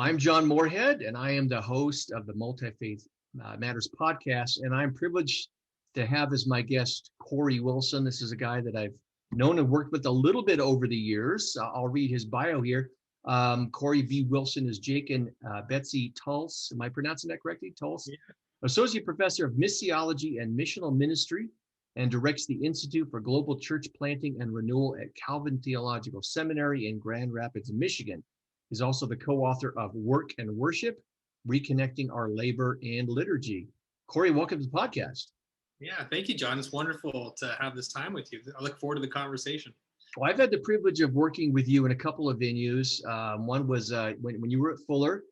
I'm John Moorhead, and I am the host of the Multifaith Matters podcast, and I'm privileged to have as my guest Cory Willson. This is a guy that I've known and worked with a little bit over the years. I'll read his bio here. Cory V. Willson is Jake and Betsy Tuls. Am I pronouncing that correctly? Tuls? Yeah. Associate Professor of Missiology and Missional Ministry, and directs the Institute for Global Church Planting and Renewal at Calvin Theological Seminary in Grand Rapids, Michigan. He's also the co-author of Work and Worship, Reconnecting Our Labor and Liturgy. Cory, welcome to the podcast. Yeah, thank you, John. It's wonderful to have this time with you. I look forward to the conversation. Well, I've had the privilege of working with you in a couple of venues. One was when you were at Fuller.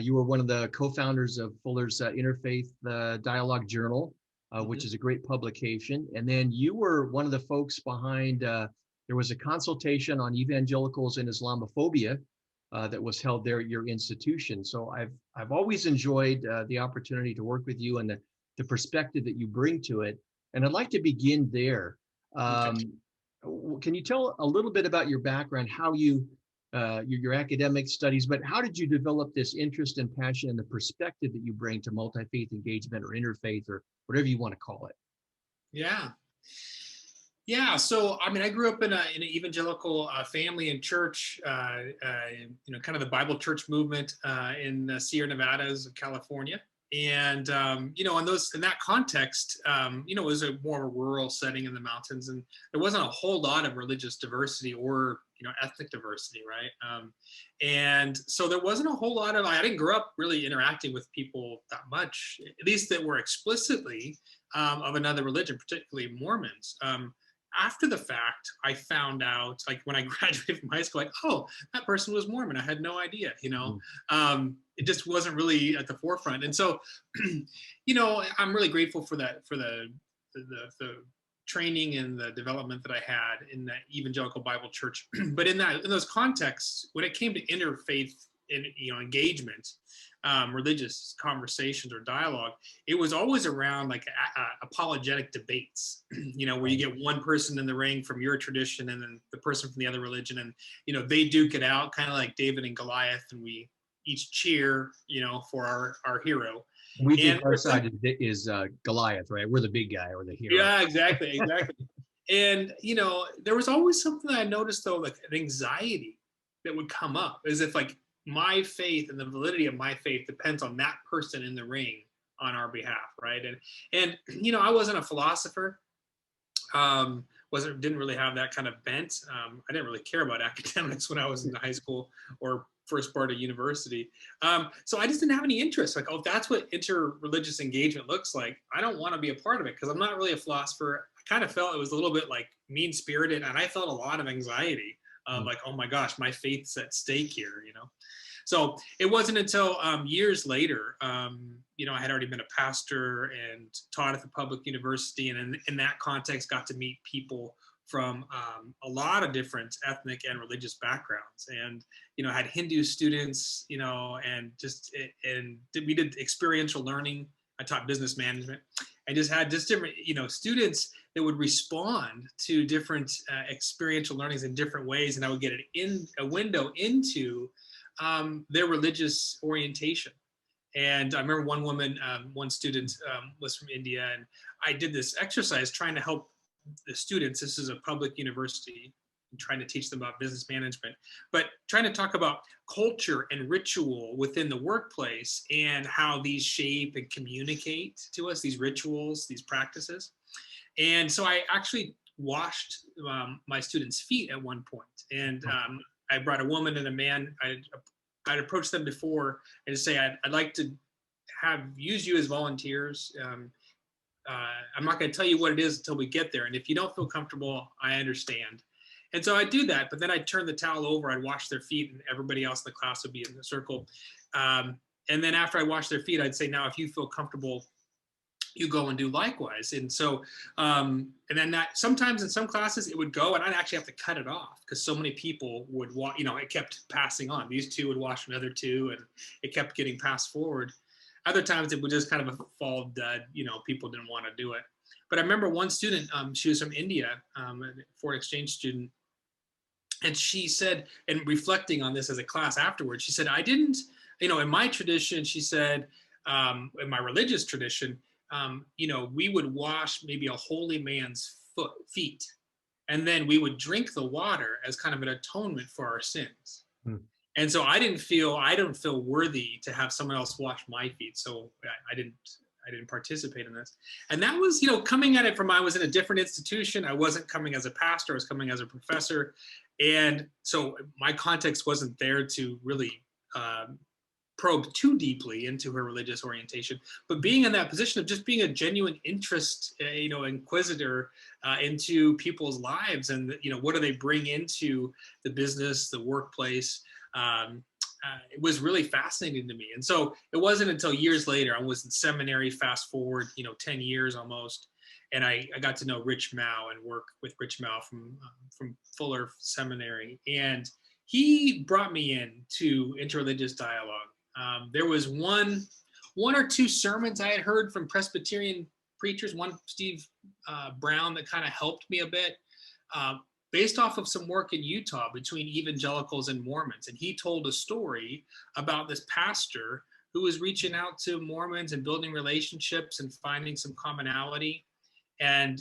You were one of the co-founders of Fuller's Interfaith Dialogue Journal, which is a great publication. And then you were one of the folks behind, there was a consultation on evangelicals and Islamophobia that was held there at your institution. So I've always enjoyed the opportunity to work with you and the perspective that you bring to it. And I'd like to begin there. Can you tell a little bit about your background, how you, your academic studies, but how did you develop this interest and passion and the perspective that you bring to multi-faith engagement or interfaith or whatever you want to call it? Yeah, so I mean, I grew up in an evangelical family and church, kind of the Bible church movement in the Sierra Nevadas of California. And, in that context, it was a more rural setting in the mountains, and there wasn't a whole lot of religious diversity or, ethnic diversity, right? And so there wasn't a whole lot of, I didn't grow up really interacting with people that much, at least that were explicitly of another religion, particularly Mormons. After the fact, I found out, like when I graduated from high school, like, oh, that person was Mormon. I had no idea, it just wasn't really at the forefront. And so, I'm really grateful for that, for the training and the development that I had in the Evangelical Bible Church. But in those contexts, when it came to interfaith engagement, religious conversations or dialogue, it was always around like apologetic debates, where you get one person in the ring from your tradition and then the person from the other religion, and they duke it out, kind of like David and Goliath, and we each cheer for our hero. We think our side is Goliath, right? We're the big guy or the hero. Yeah, exactly. And there was always something that I noticed, though, like an anxiety that would come up, as if like my faith and the validity of my faith depends on that person in the ring on our behalf, right? And I wasn't a philosopher, didn't really have that kind of bent. I didn't really care about academics when I was in high school or first part of university. So I just didn't have any interest. Like, oh, that's what interreligious engagement looks like. I don't want to be a part of it because I'm not really a philosopher. I kind of felt it was a little bit like mean-spirited, and I felt a lot of anxiety. Like, oh my gosh, my faith's at stake here, So it wasn't until years later, I had already been a pastor and taught at the public university, and in that context got to meet people from a lot of different ethnic and religious backgrounds, and had Hindu students, and we did experiential learning. I taught business management. I just had different, students that would respond to different experiential learnings in different ways, and I would get a window into their religious orientation. And I remember one student was from India, and I did this exercise trying to help the students. This is a public university, trying to teach them about business management, but trying to talk about culture and ritual within the workplace and how these shape and communicate to us, these rituals, these practices. And so I actually washed my students' feet at one point. And I brought a woman and a man. I'd approached them before and say, I'd like to use you as volunteers. I'm not going to tell you what it is until we get there. And if you don't feel comfortable, I understand. And so I'd do that, but then I'd turn the towel over, I'd wash their feet, and everybody else in the class would be in the circle. And then after I washed their feet, I'd say, now, if you feel comfortable, you go and do likewise. And so, and then that sometimes in some classes it would go, and I'd actually have to cut it off because so many people would it kept passing on. These two would wash another two, and it kept getting passed forward. Other times it would just kind of fall dead, people didn't want to do it. But I remember one student, she was from India, a foreign exchange student. And she said, and reflecting on this as a class afterwards, she said, I didn't in my tradition, she said, in my religious tradition, we would wash maybe a holy man's feet, and then we would drink the water as kind of an atonement for our sins. And so I don't feel worthy to have someone else wash my feet. So I didn't participate in this. And that was, coming at it from, I was in a different institution. I wasn't coming as a pastor, I was coming as a professor. And so my context wasn't there to really probe too deeply into her religious orientation, but being in that position of just being a genuine interest, inquisitor into people's lives, and what do they bring into the business, the workplace, it was really fascinating to me. And so it wasn't until years later, I was in seminary, fast forward, 10 years almost, and I got to know Rich Mao and work with Rich Mao from Fuller Seminary, and he brought me in to Interreligious Dialogue. There was one or two sermons I had heard from Presbyterian preachers, one Steve Brown, that kind of helped me a bit, based off of some work in Utah between evangelicals and Mormons. And he told a story about this pastor who was reaching out to Mormons and building relationships and finding some commonality. And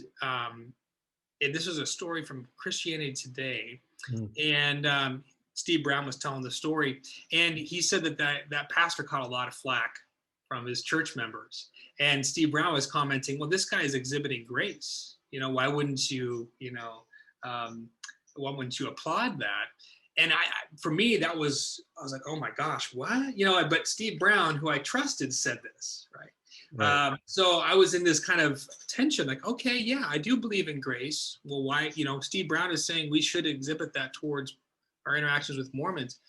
this was a story from Christianity Today. And Steve Brown was telling the story, and he said that pastor caught a lot of flack from his church members. And Steve Brown was commenting, well, this guy is exhibiting grace. Why wouldn't you, why wouldn't you applaud that? And for me, I was like, oh my gosh, what? But Steve Brown, who I trusted, said this, right? So I was in this kind of tension, like, okay, yeah, I do believe in grace. Well, why, Steve Brown is saying we should exhibit that towards our interactions with Mormons.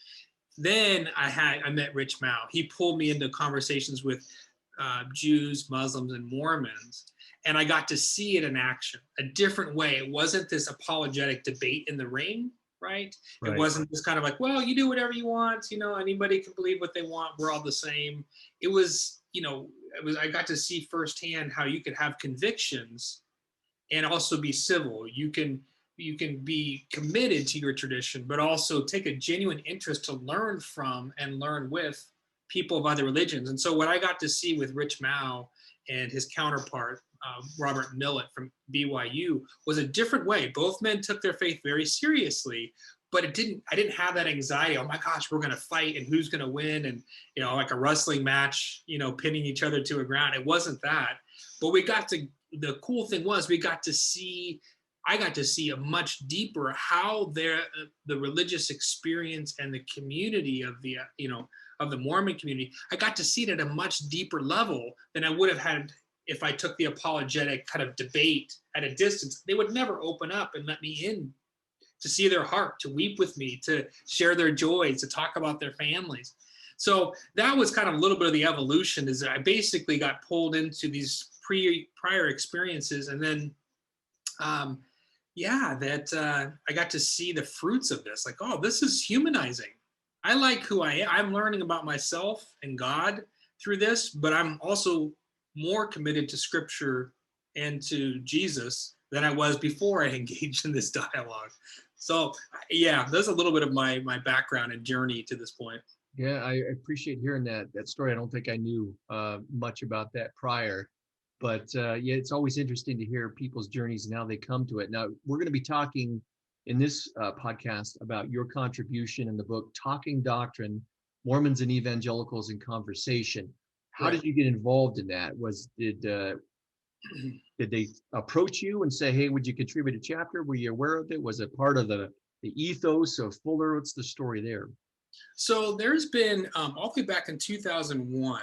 Then I met Rich Mao. He pulled me into conversations with Jews, Muslims, and Mormons, and I got to see it in action, a different way. It wasn't this apologetic debate in the ring, right? It wasn't this kind of like, well, you do whatever you want, anybody can believe what they want, we're all the same. It was, I got to see firsthand how you could have convictions and also be civil. You can be committed to your tradition, but also take a genuine interest to learn from and learn with people of other religions. And so what I got to see with Rich Mao and his counterpart, Robert Millett from BYU, was a different way. Both men took their faith very seriously, but I didn't have that anxiety. Oh my gosh, we're going to fight and who's going to win. And, like a wrestling match, pinning each other to a ground. It wasn't that, but the cool thing was I got to see a much deeper how the religious experience and the community of the Mormon community. I got to see it at a much deeper level than I would have had if I took the apologetic kind of debate at a distance. They would never open up and let me in to see their heart, to weep with me, to share their joys, to talk about their families. So that was kind of a little bit of the evolution, is that I basically got pulled into these prior experiences, and then I got to see the fruits of this. Like, oh, this is humanizing. I like who I am. I'm learning about myself and God through this, but I'm also more committed to Scripture and to Jesus than I was before I engaged in this dialogue. So, yeah, there's a little bit of my background and journey to this point. Yeah, I appreciate hearing that story. I don't think I knew much about that prior. But yeah, it's always interesting to hear people's journeys and how they come to it. Now, we're going to be talking in this podcast about your contribution in the book, Talking Doctrine, Mormons and Evangelicals in Conversation. How did you get involved in that? Did they approach you and say, hey, would you contribute a chapter? Were you aware of it? Was it part of the ethos of Fuller? What's the story there? So there's been, all the way back in 2001,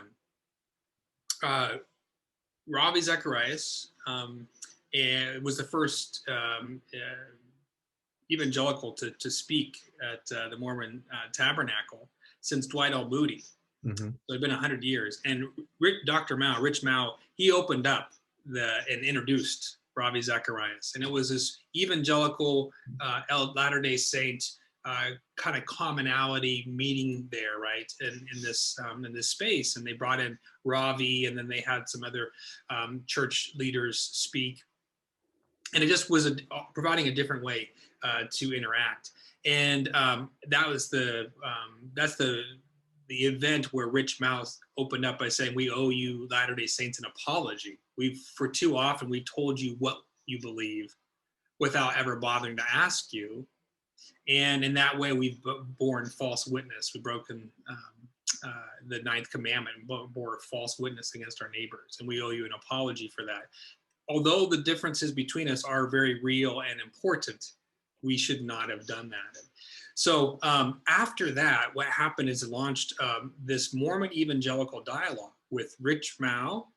Ravi Zacharias, and was the first evangelical to speak at the Mormon Tabernacle since Dwight L. Moody. So it's been 100 years. And Rich Mao, he opened up and introduced Ravi Zacharias. And it was this evangelical Latter-day Saint kind of commonality meeting there, right? In this space. And they brought in Ravi, and then they had some other church leaders speak. And it just was providing a different way to interact. And that's the the event where Rich Mouse opened up by saying, we owe you Latter-day Saints an apology. For too often, we've told you what you believe without ever bothering to ask you. And in that way, we've borne false witness. We've broken the ninth commandment and bore false witness against our neighbors. And we owe you an apology for that. Although the differences between us are very real and important, we should not have done that. So after that, what happened is it launched this Mormon Evangelical Dialogue with Rich Mao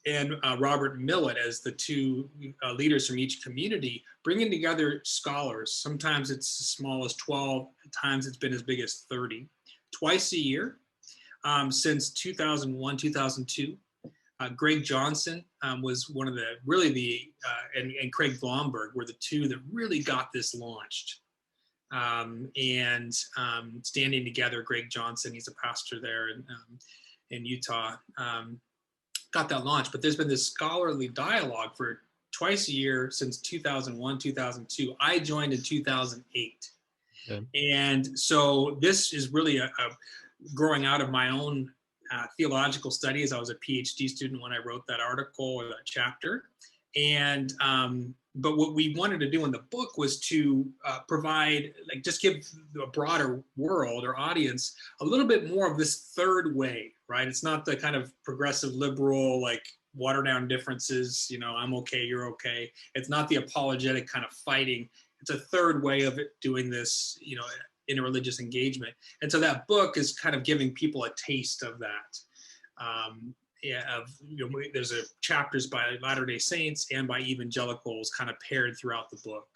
and Robert Millett as the two leaders from each community, bringing together scholars. Sometimes it's as small as 12, at times it's been as big as 30, twice a year since 2001, 2002. Greg Johnson was one of and Craig Blomberg were the two that really got this launched. Standing together, Greg Johnson, he's a pastor there in Utah, got that launched. But there's been this scholarly dialogue for twice a year since 2001, 2002. I joined in 2008. Okay. And so this is really a growing out of my own theological studies. I was a PhD student when I wrote that article or that chapter. And but what we wanted to do in the book was to provide, like, just give a broader world or audience a little bit more of this third way, right? It's not the kind of progressive liberal, like, water down differences, I'm okay, you're okay. It's not the apologetic kind of fighting. It's a third way of doing this, interreligious engagement. And so that book is kind of giving people a taste of that. There's chapters by Latter-day Saints and by evangelicals kind of paired throughout the book.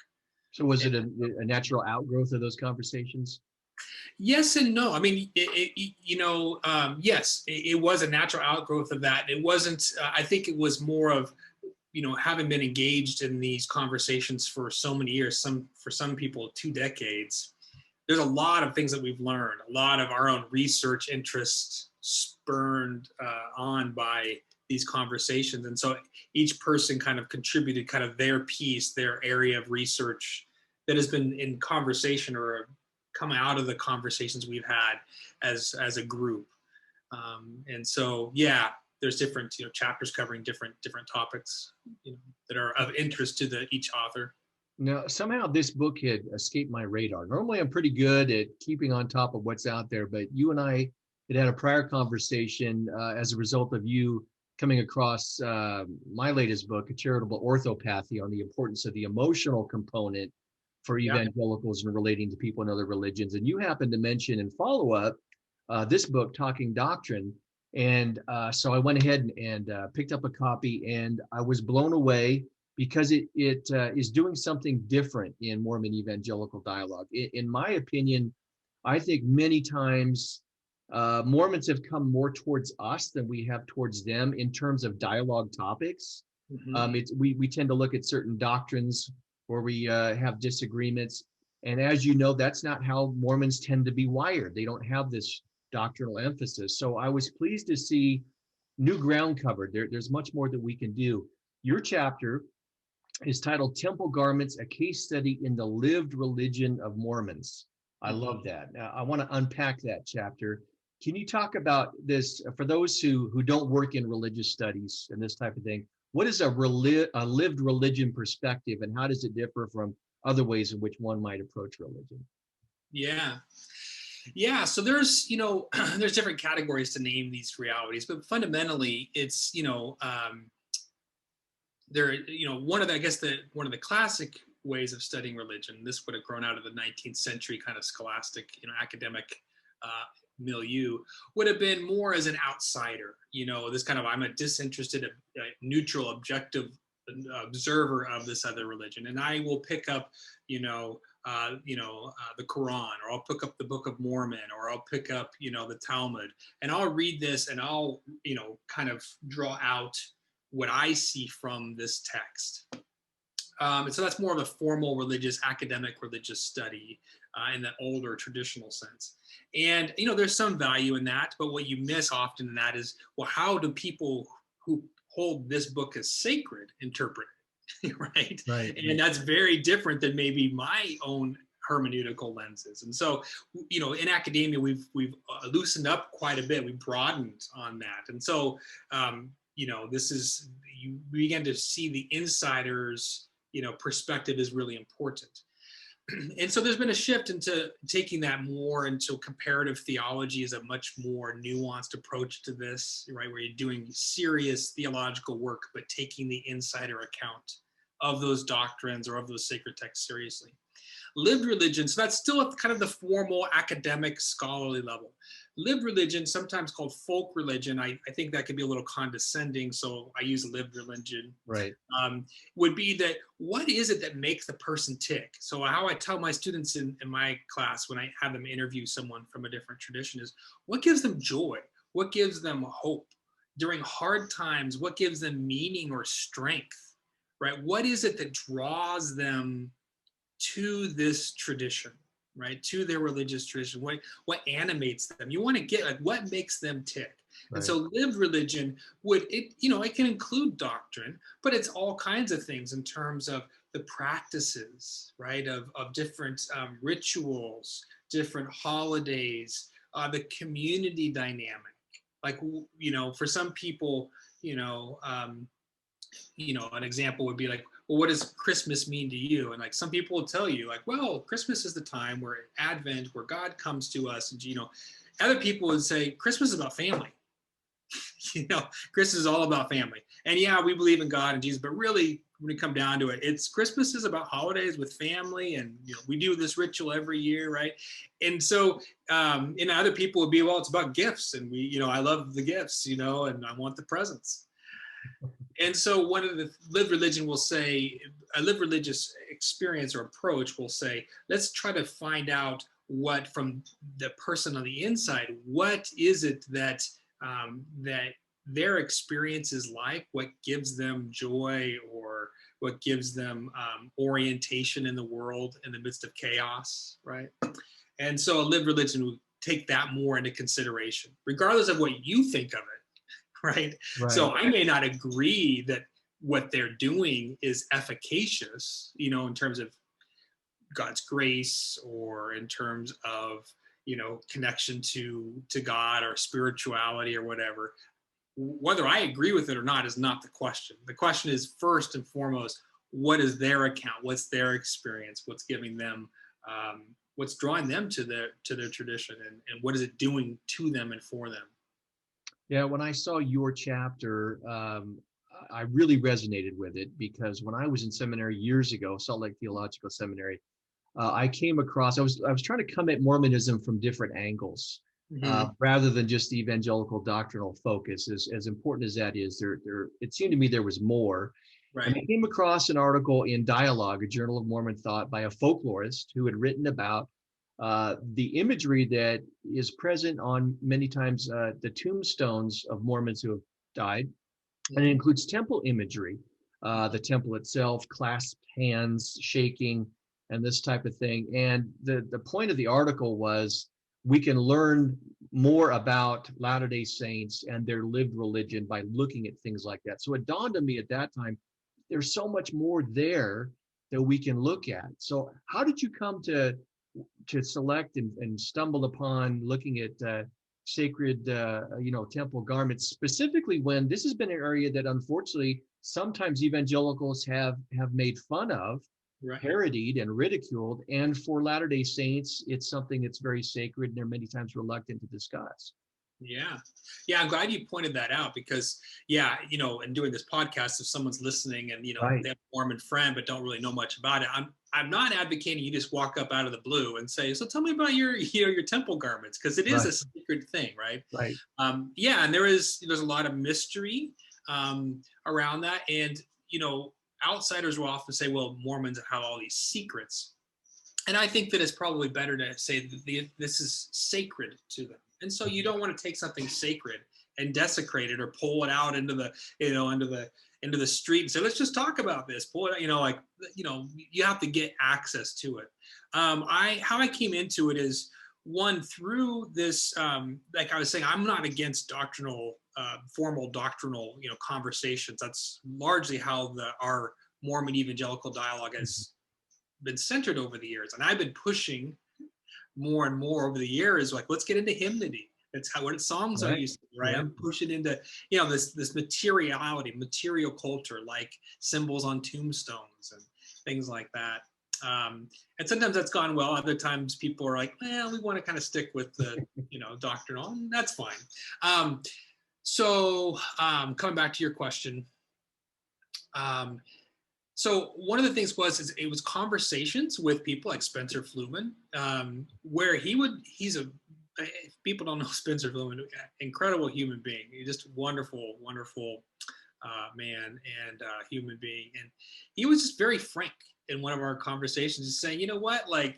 So was it a natural outgrowth of those conversations? Yes and no. I mean, yes, it was a natural outgrowth of that. It wasn't, I think it was more of, having been engaged in these conversations for so many years, for some people, 2 decades, there's a lot of things that we've learned, a lot of our own research interests spurned on by these conversations. And so each person kind of contributed kind of their piece, their area of research that has been in conversation or come out of the conversations we've had as a group. And so, yeah, there's different, chapters covering different topics, that are of interest to each author. Now, somehow this book had escaped my radar. Normally, I'm pretty good at keeping on top of what's out there, but you and I had a prior conversation as a result of you coming across my latest book, A Charitable Orthopathy, on the importance of the emotional component for evangelicals and relating to people in other religions. And you happened to mention in follow-up this book, Talking Doctrine. And so I went ahead and picked up a copy, and I was blown away because it is doing something different in Mormon evangelical dialogue. In my opinion, I think many times Mormons have come more towards us than we have towards them in terms of dialogue topics. Mm-hmm. We tend to look at certain doctrines where we have disagreements. And as you know, that's not how Mormons tend to be wired. They don't have this doctrinal emphasis. So I was pleased to see new ground covered. There's much more that we can do. Your chapter is titled Temple Garments, a Case Study in the Lived Religion of Mormons. I love that. I want to unpack that chapter. Can you talk about this for those who don't work in religious studies and this type of thing? What is a lived religion perspective, and how does it differ from other ways in which one might approach religion? Yeah. So there's, there's different categories to name these realities, but fundamentally it's, one of the classic ways of studying religion, this would have grown out of the 19th century kind of scholastic, academic milieu, would have been more as an outsider, this kind of, I'm a disinterested, neutral, objective observer of this other religion. And I will pick up, the Quran, or I'll pick up the Book of Mormon, or I'll pick up, the Talmud, and I'll read this and I'll, kind of draw out what I see from this text. And so that's more of a formal academic religious study in the older traditional sense. And, there's some value in that, but what you miss often in that is, well, how do people who hold this book as sacred interpret it, right? And that's very different than maybe my own hermeneutical lenses. And so, in academia, we've loosened up quite a bit. We broadened on that. And so, this is, you begin to see the insider's, perspective is really important. And so there's been a shift into taking that more into comparative theology as a much more nuanced approach to this, right? Where you're doing serious theological work, but taking the insider account of those doctrines or of those sacred texts seriously. Lived religion, so that's still at kind of the formal academic scholarly level. Lived religion, sometimes called folk religion, I think that could be a little condescending, so I use lived religion. Right. Would be that, what is it that makes the person tick? So how I tell my students in my class when I have them interview someone from a different tradition is, what gives them joy? What gives them hope? During hard times, what gives them meaning or strength, right? What is it that draws them to this tradition, right? To their religious tradition? What animates them? You want to get, like, what makes them tick? Right. And so lived religion it can include doctrine, but it's all kinds of things in terms of the practices, right? Of different rituals, different holidays, the community dynamic. Like, for some people, an example would be like, well, what does Christmas mean to you? And like, some people will tell you, like, well, Christmas is the time where Advent, where God comes to us. And, other people would say Christmas is about family. Christmas is all about family. And yeah, we believe in God and Jesus, but really, when we come down to it, Christmas is about holidays with family, and we do this ritual every year, right? And so, other people would be, well, it's about gifts, and I love the gifts, and I want the presents. And so, one of the lived religion will say, a lived religious experience or approach will say, let's try to find out what, from the person on the inside, what is it that their experience is like, what gives them joy, or what gives them orientation in the world in the midst of chaos, right? And so a lived religion would take that more into consideration, regardless of what you think of it, right? So I may not agree that what they're doing is efficacious, in terms of God's grace, or in terms of connection to God or spirituality or whatever. Whether I agree with it or not is not the question. The question is, first and foremost, what is their account? What's their experience? What's giving them, what's drawing them to their tradition, and what is it doing to them and for them? Yeah, when I saw your chapter, I really resonated with it, because when I was in seminary years ago, Salt Lake Theological Seminary, I came across, I was trying to come at Mormonism from different angles, rather than just the evangelical doctrinal focus. As important as that is, it seemed to me there was more. Right. And I came across an article in Dialogue, a journal of Mormon Thought, by a folklorist who had written about the imagery that is present on many times the tombstones of Mormons who have died. And it includes temple imagery, the temple itself, clasped hands, shaking, and this type of thing. And the point of the article was, we can learn more about Latter-day Saints and their lived religion by looking at things like that. So it dawned on me at that time, there's so much more there that we can look at. So how did you come to select and stumble upon looking at sacred, temple garments, specifically when this has been an area that unfortunately sometimes evangelicals have made fun of, right, parodied and ridiculed, and for Latter-day Saints, it's something that's very sacred, and they're many times reluctant to discuss. Yeah, I'm glad you pointed that out, because in doing this podcast, if someone's listening and right, they have a Mormon friend but don't really know much about it, I'm not advocating you just walk up out of the blue and say, so tell me about your temple garments, because it is a sacred thing, right? Right. And there's a lot of mystery around that, and outsiders will often say, well, Mormons have all these secrets, and I think that it's probably better to say that this is sacred to them. And so you don't want to take something sacred and desecrate it, or pull it out into the into the street and say, let's just talk about this. Pull it out, you have to get access to it. How I came into it is, one, through this, like I was saying, I'm not against formal doctrinal, conversations. That's largely how our Mormon evangelical dialogue has been centered over the years. And I've been pushing more and more over the years, like, let's get into hymnody. That's what songs are used to, right? Yeah. I'm pushing into, this materiality, material culture, like symbols on tombstones and things like that. And sometimes that's gone well. Other times people are like, well, we want to kind of stick with the, doctrinal, and that's fine. So coming back to your question, so one of the things is it was conversations with people like Spencer Fluman, where if people don't know Spencer Fluman, incredible human being. He's just wonderful, wonderful man and human being. And he was just very frank in one of our conversations, just saying, you know what, like,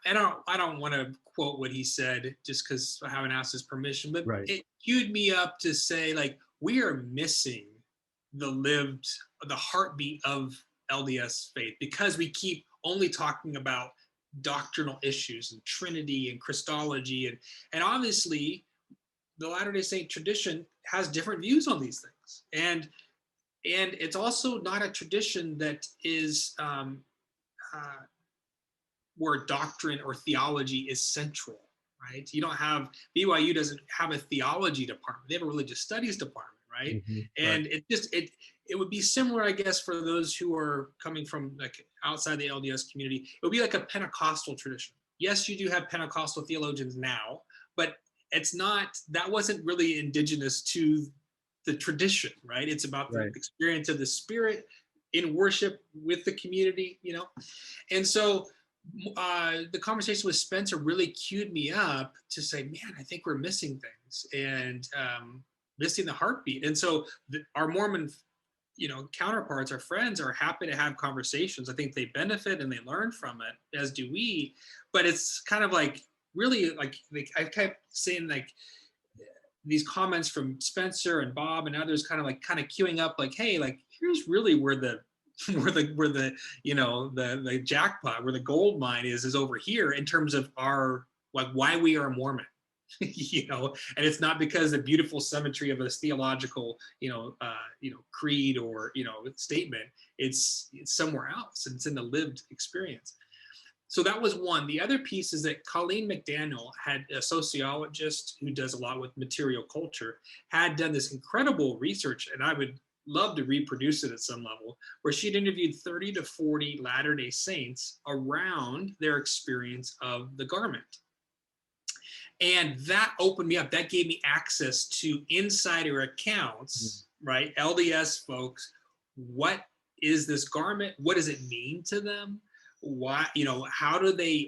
I don't want to quote what he said just because I haven't asked his permission, but It queued me up to say, like, we are missing the heartbeat of LDS faith because we keep only talking about doctrinal issues and Trinity and Christology, and obviously the Latter-day Saint tradition has different views on these things, and it's also not a tradition that is where doctrine or theology is central, right? You don't have, BYU doesn't have a theology department. They have a religious studies department, right? Mm-hmm. And it would be similar, I guess, for those who are coming from like outside the LDS community. It would be like a Pentecostal tradition. Yes, you do have Pentecostal theologians now, but that wasn't really indigenous to the tradition, right? It's about the experience of the Spirit in worship with the community, And so the conversation with Spencer really queued me up to say, man, I think we're missing things and missing the heartbeat. And so our Mormon, counterparts, our friends are happy to have conversations. I think they benefit and they learn from it, as do we. But it's kind of like, really, like I kept saying, like, these comments from Spencer and Bob and others kind of queuing up, like, hey, like, here's really where the jackpot, where the gold mine is over here in terms of our, like, why we are Mormon, and it's not because the beautiful symmetry of a theological, creed or, statement. It's somewhere else, and it's in the lived experience. So that was one. The other piece is that Colleen McDaniel, had a sociologist who does a lot with material culture, had done this incredible research, and I would love to reproduce it at some level, where she'd interviewed 30 to 40 Latter-day Saints around their experience of the garment. And that opened me up. That gave me access to insider accounts, right? LDS folks, what is this garment? What does it mean to them? Why, how do they,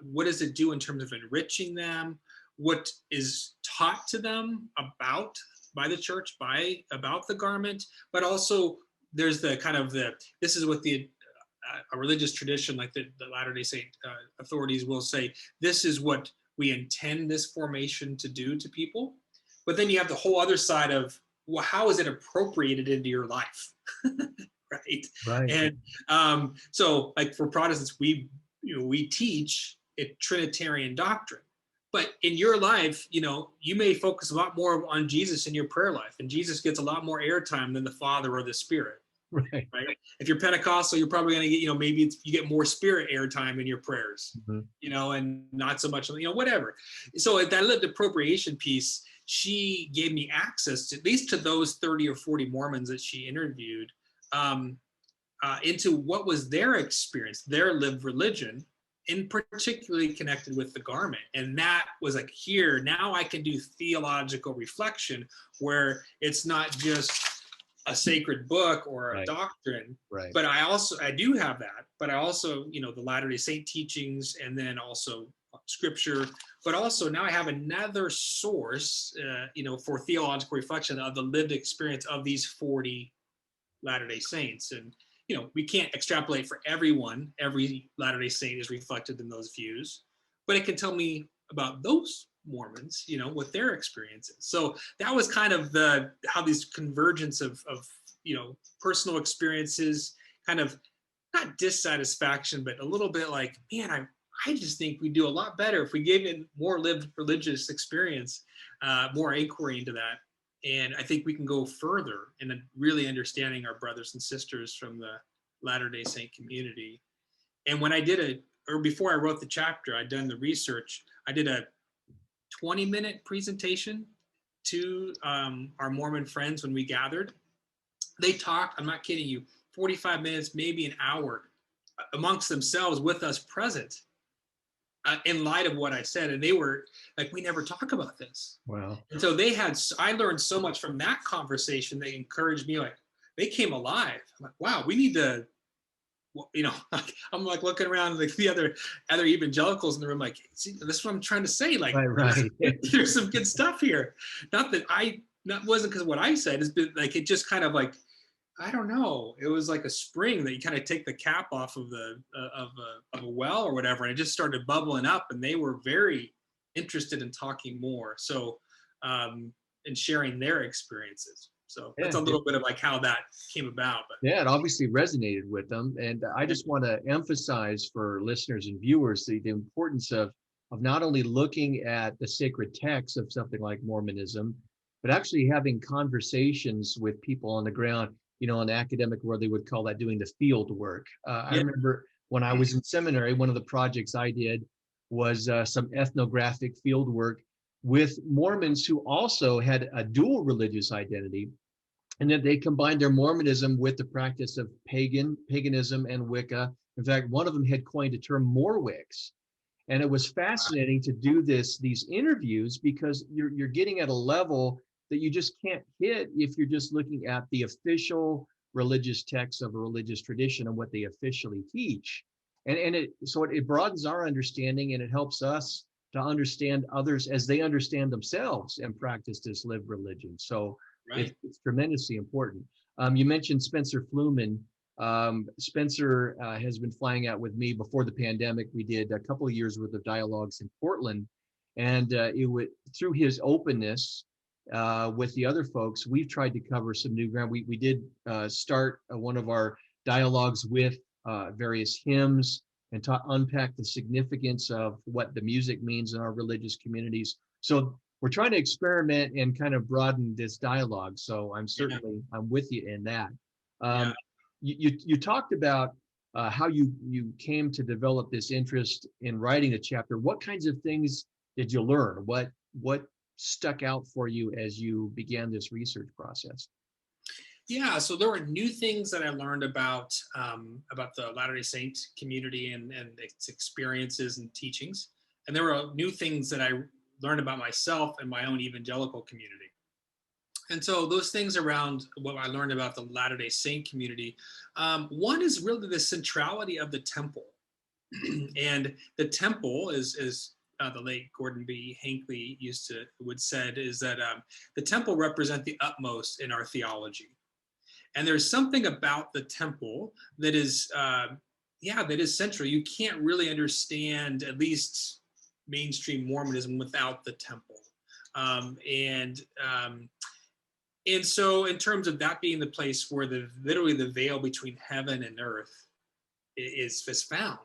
what does it do in terms of enriching them? What is taught to them by the church, about the garment? But also there's this is what a religious tradition, like the Latter-day Saint authorities will say, this is what we intend this formation to do to people. But then you have the whole other side of, well, how is it appropriated into your life? Right. And so, like, for Protestants, we teach a Trinitarian doctrine, but in your life, you may focus a lot more on Jesus in your prayer life, and Jesus gets a lot more airtime than the Father or the Spirit. Right. If you're Pentecostal, you're probably going to get, maybe you get more Spirit airtime in your prayers, and not so much, whatever. So that lived appropriation piece, she gave me access to, at least to those 30 or 40 Mormons that she interviewed, into what was their experience, their lived religion, and particularly connected with the garment. And that was like, here, now I can do theological reflection, where it's not just a sacred book or a doctrine, but I do have that, but I also, the Latter-day Saint teachings, and then also scripture, but also now I have another source, for theological reflection of the lived experience of these 40 Latter-day Saints. And, we can't extrapolate for everyone. Every Latter-day Saint is reflected in those views, but it can tell me about those Mormons, what their experience is. So that was kind of how these convergence of personal experiences, kind of not dissatisfaction, but a little bit like, man, I just think we do a lot better if we gave it more lived religious experience, more inquiry into that. And I think we can go further in really understanding our brothers and sisters from the Latter-day Saint community. And when I did before I wrote the chapter, I'd done the research. I did a 20-minute presentation to our Mormon friends when we gathered. They talked, I'm not kidding you, 45 minutes, maybe an hour amongst themselves with us present in light of what I said. And they were like, we never talk about this. Wow. And so I learned so much from that conversation. They encouraged me, like, they came alive. I'm like, wow, we need to, I'm like looking around like the other evangelicals in the room, like, see, this is what I'm trying to say. Like, right. there's some good stuff here. Not that wasn't because of what I said. It's been like, it just kind of like, I don't know. It was like a spring that you kind of take the cap off of of a well or whatever, and it just started bubbling up. And they were very interested in talking more. So, and sharing their experiences. So that's a little bit of like how that came about. But. Yeah, it obviously resonated with them. And I just want to emphasize for listeners and viewers the importance of not only looking at the sacred text of something like Mormonism, but actually having conversations with people on the ground. In the academic world, they would call that doing the field work. I remember when I was in seminary, one of the projects I did was some ethnographic field work with Mormons who also had a dual religious identity. And then they combined their Mormonism with the practice of paganism and Wicca. In fact, one of them had coined a term Morwicks. And it was fascinating to do these interviews because you're getting at a level that you just can't hit if you're just looking at the official religious texts of a religious tradition and what they officially teach. So it broadens our understanding, and it helps us to understand others as they understand themselves and practice this lived religion. So it's tremendously important. You mentioned Spencer Fluman. Spencer has been flying out with me before the pandemic. We did a couple of years worth of dialogues in Portland, and through his openness with the other folks, we've tried to cover some new ground. We did start one of our dialogues with various hymns and unpack the significance of what the music means in our religious communities. So we're trying to experiment and kind of broaden this dialogue. So I'm with you in that. You talked about how you came to develop this interest in writing a chapter. What kinds of things did you learn? What stuck out for you as you began this research process? Yeah, so there were new things that I learned about the Latter-day Saint community and its experiences and teachings, and there were new things that I learned about myself and my own evangelical community. And so those things around what I learned about the Latter-day Saint community, one is really the centrality of the temple. And the temple is the late Gordon B. Hinckley would said, is that the temple represent the utmost in our theology. And there's something about the temple that is, that is central. You can't really understand, at least mainstream Mormonism, without the temple. And so in terms of that being the place where literally the veil between heaven and earth is found.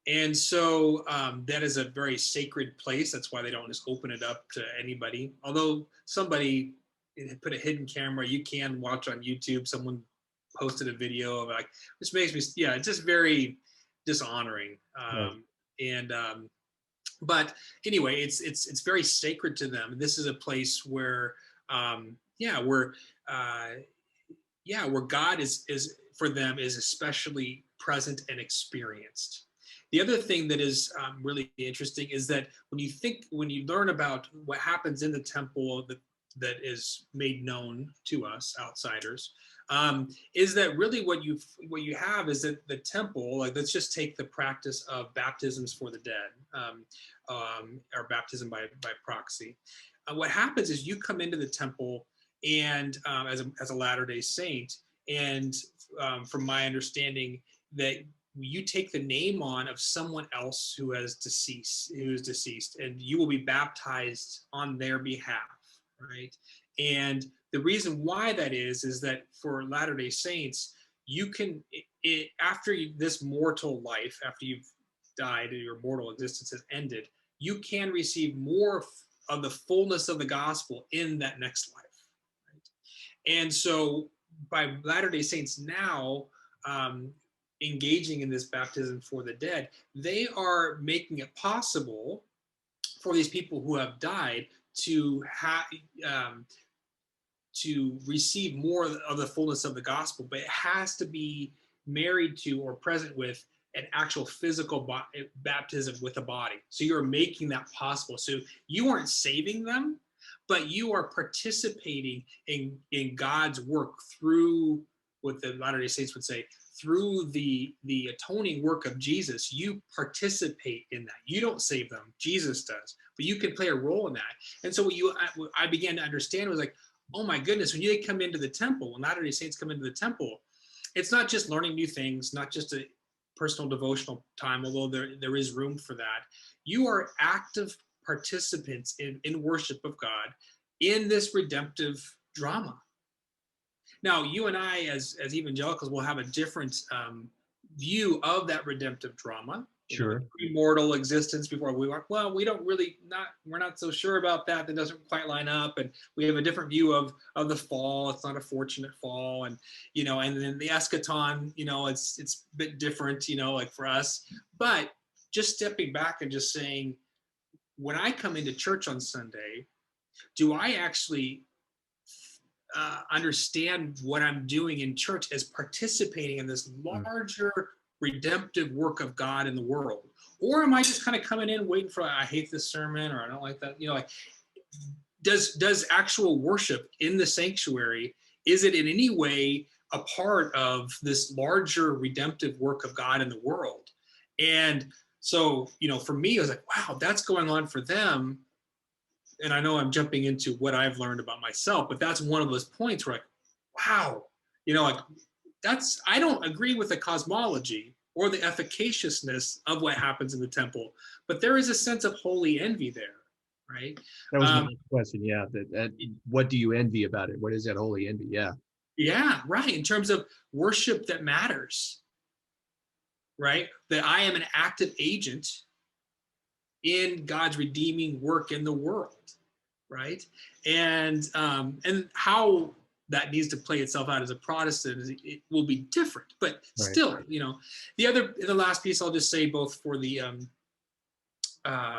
And so that is a very sacred place. That's why they don't just open it up to anybody. Although somebody put a hidden camera, you can watch on YouTube. Someone posted a video of like, which makes me, it's just very dishonoring. But anyway, it's very sacred to them. This is a place where, where God is for them is especially present and experienced. The other thing that is really interesting is that when you learn about what happens in the temple that is made known to us outsiders, is that really what you have is that the temple, like, let's just take the practice of baptisms for the dead, or baptism by proxy. What happens is you come into the temple and as a Latter-day Saint, and from my understanding, that you take the name on of someone else who is deceased, and you will be baptized on their behalf, right? And the reason why that is that for Latter-day Saints, you can, after this mortal life, after you've died, your mortal existence has ended, you can receive more of the fullness of the gospel in that next life, right? And so by Latter-day Saints now, engaging in this baptism for the dead, they are making it possible for these people who have died to to receive more of the fullness of the gospel, but it has to be married to or present with an actual physical baptism with a body. So you're making that possible. So you aren't saving them, but you are participating in God's work through what the Latter-day Saints would say, through the atoning work of Jesus. You participate in that. You don't save them, Jesus does, but you can play a role in that. And so what I began to understand was like, oh my goodness, when you come into the temple, when Latter-day Saints come into the temple, it's not just learning new things, not just a personal devotional time, although there is room for that. You are active participants in worship of God in this redemptive drama. Now, you and I, as evangelicals, will have a different view of that redemptive drama. Sure. Immortal existence before we were, well, we don't really we're not so sure about that. That doesn't quite line up. And we have a different view of the fall. It's not a fortunate fall. And, and then the eschaton, it's a bit different, like for us. But just stepping back and just saying, when I come into church on Sunday, do I actually understand what I'm doing in church as participating in this larger redemptive work of God in the world? Or am I just kind of coming in waiting for, I hate this sermon, or I don't like that? Like, does actual worship in the sanctuary, is it in any way a part of this larger redemptive work of God in the world? And so, for me, I was like, wow, that's going on for them. And I know I'm jumping into what I've learned about myself, but that's one of those points where, like, wow, I don't agree with the cosmology or the efficaciousness of what happens in the temple, but there is a sense of holy envy there, right? That was my next question. Yeah. What do you envy about it? What is that holy envy? Yeah. Yeah, right. In terms of worship that matters, right? That I am an active agent in God's redeeming work in the world, right? And how that needs to play itself out as a Protestant, it will be different, but still, the last piece I'll just say, both for the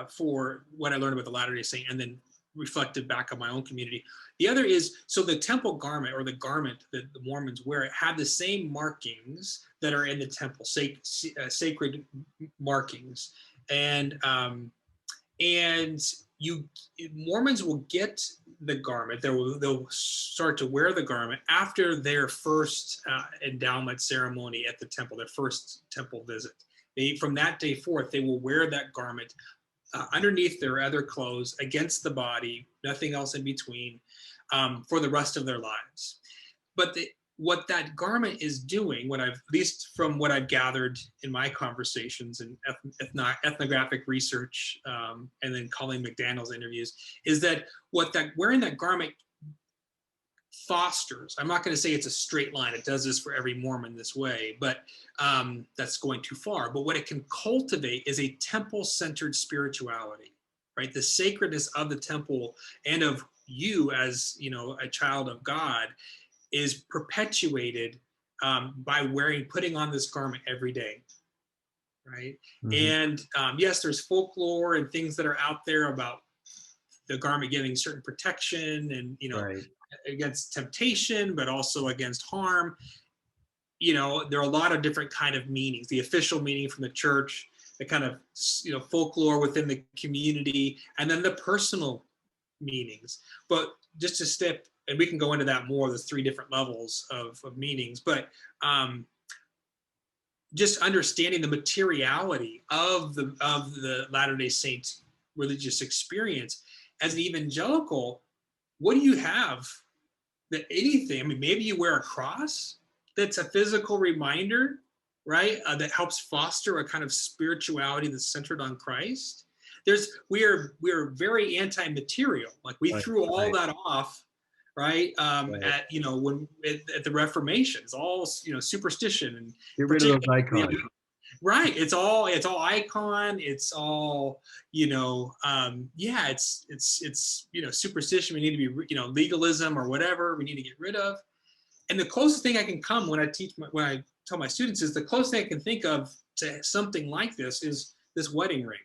for what I learned about the Latter-day Saint and then reflected back on my own community. The other is, so the temple garment, or the garment that the Mormons wear, it had the same markings that are in the temple, sacred markings. And Mormons will get the garment. They'll start to wear the garment after their first endowment ceremony at the temple, their first temple visit. From that day forth, they will wear that garment underneath their other clothes, against the body, nothing else in between, for the rest of their lives. But what that garment is doing, at least from what I've gathered in my conversations and ethnographic research, and then Colleen McDaniel's interviews, is that wearing that garment fosters. I'm not going to say it's a straight line. It does this for every Mormon this way, but that's going too far. But what it can cultivate is a temple-centered spirituality, right? The sacredness of the temple and of you as, a child of God is perpetuated by putting on this garment every day, right? Mm-hmm. And yes, there's folklore and things that are out there about the garment giving certain protection and, right, against temptation, but also against harm. There are a lot of different kind of meanings. The official meaning from the church, the kind of, folklore within the community, and then the personal meanings. But just to step, and we can go into that more, there's 3 different levels of meanings, but just understanding the materiality of the Latter-day Saint religious experience. As an evangelical, what do you have that anything? I mean, maybe you wear a cross that's a physical reminder, right? That helps foster a kind of spirituality that's centered on Christ. We are very anti-material. Like we threw all that off, right? At the Reformation, it's all superstition and get rid of those icons. Right. It's all icon. It's all, it's superstition. We need to be, legalism or whatever we need to get rid of. And the closest thing I can come when I teach, when I tell my students is the closest thing I can think of to something like this is this wedding ring.